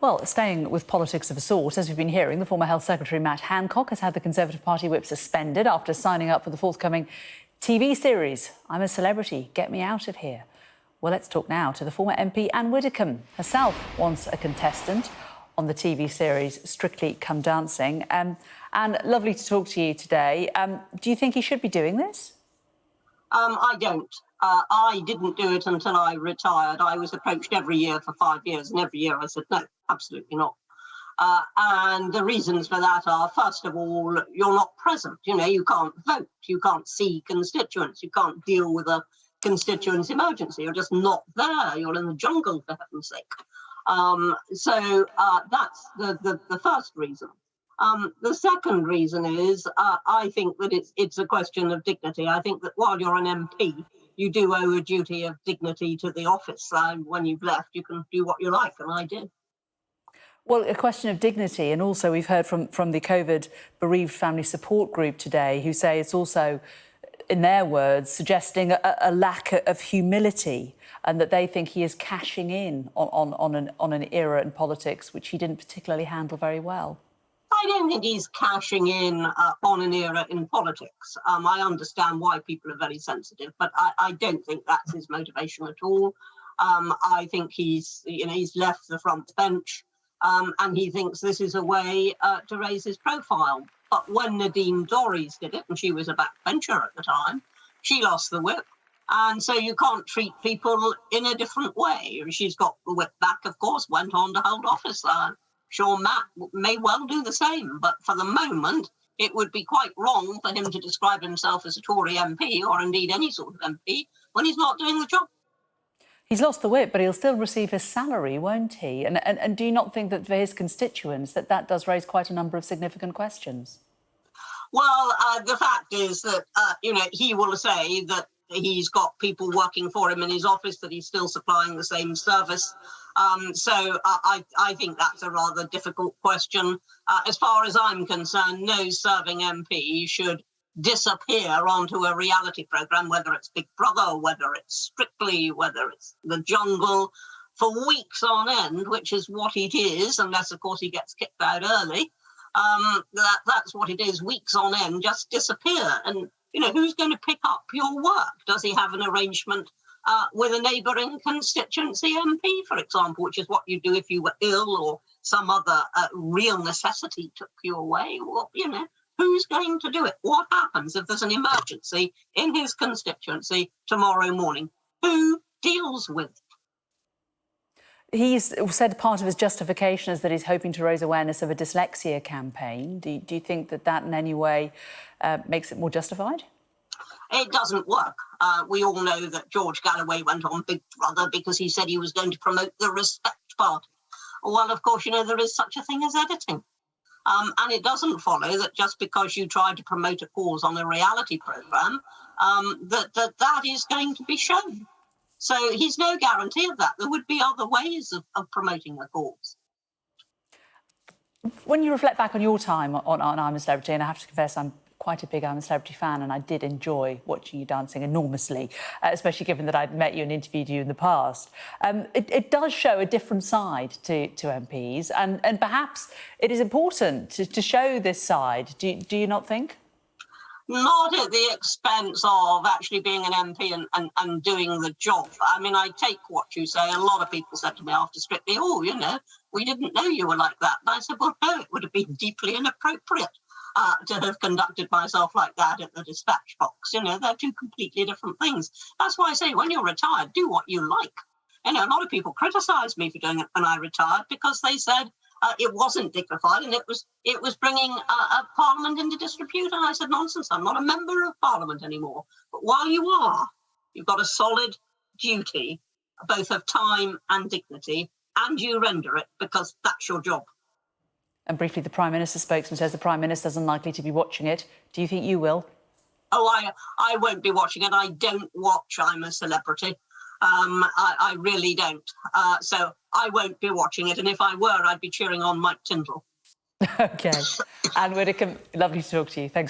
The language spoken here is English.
Well, staying with politics of a sort, as we've been hearing, the former Health Secretary Matt Hancock has had the Conservative Party whip suspended after signing up for the forthcoming TV series, I'm a Celebrity, Get Me Out of Here. Well, let's talk now to the former MP Ann Widdecombe, herself once a contestant on the TV series Strictly Come Dancing. Anne, lovely to talk to you today. Do you think he should be doing this? I don't. I didn't do it until I retired. I was approached every year for 5 years, and every year I said, no, absolutely not. And the reasons for that are, first of all, you're not present. You know, you can't vote, you can't see constituents, you can't deal with a constituents emergency. You're just not there. You're in the jungle, for heaven's sake. So that's the first reason. The second reason is I think that it's a question of dignity. I think that while you're an MP, you do owe a duty of dignity to the office. When you've left, you can do what you like, and I did. Well, a question of dignity, and also we've heard from the COVID bereaved family support group today, who say it's also, in their words, suggesting a lack of humility, and that they think he is cashing in on an era in politics which he didn't particularly handle very well. I don't think he's cashing in on an era in politics. I understand why people are very sensitive, but I don't think that's his motivation at all. I think he's left the front bench, and he thinks this is a way to raise his profile. But when Nadine Dorries did it, and she was a backbencher at the time, she lost the whip. And so you can't treat people in a different way. She's got the whip back, of course, went on to hold office. Sure, Matt may well do the same, but for the moment, it would be quite wrong for him to describe himself as a Tory MP, or indeed any sort of MP, when he's not doing the job. He's lost the whip, but he'll still receive his salary, won't he? And do you not think that for his constituents that does raise quite a number of significant questions? Well, the fact is that, he will say that he's got people working for him in his office, that he's still supplying the same service. So I think that's a rather difficult question. As far as I'm concerned, no serving MP should disappear onto a reality programme, whether it's Big Brother, whether it's Strictly, whether it's The Jungle, for weeks on end, which is what it is, unless, of course, he gets kicked out early. That's what it is, weeks on end, just disappear. And, who's going to pick up your work? Does he have an arrangement with a neighbouring constituency MP, for example, which is what you do if you were ill or some other real necessity took you away? Well, who's going to do it? What happens if there's an emergency in his constituency tomorrow morning? Who deals with it? He's said part of his justification is that he's hoping to raise awareness of a dyslexia campaign. Do you think that in any way makes it more justified? It doesn't work. We all know that George Galloway went on Big Brother because he said he was going to promote the Respect Party. Well, of course, there is such a thing as editing. And it doesn't follow that just because you try to promote a cause on a reality programme, that is going to be shown. So he's no guarantee of that. There would be other ways of promoting a cause. When you reflect back on your time on I'm a Celebrity, and I have to confess I'm quite a big I'm a Celebrity fan, and I did enjoy watching you dancing enormously, especially given that I'd met you and interviewed you in the past. It does show a different side to MPs, and perhaps it is important to show this side. Do you not think? Not at the expense of actually being an MP and doing the job. I mean, I take what you say. A lot of people said to me after Strictly, we didn't know you were like that. And I said, well, no, it would have been deeply inappropriate to have conducted myself like that at the dispatch box. They're two completely different things. That's why I say when you're retired, do what you like. A lot of people criticised me for doing it when I retired because they said it wasn't dignified and it was bringing a Parliament into disrepute. And I said, nonsense, I'm not a member of Parliament anymore. But while you are, you've got a solid duty, both of time and dignity, and you render it because that's your job. And briefly, the Prime Minister's spokesman says the Prime Minister is unlikely to be watching it. Do you think you will? Oh, I won't be watching it. I don't watch I'm a Celebrity. I really don't. So I won't be watching it. And if I were, I'd be cheering on Mike Tindall. OK. Ann Widdecombe, lovely to talk to you. Thanks.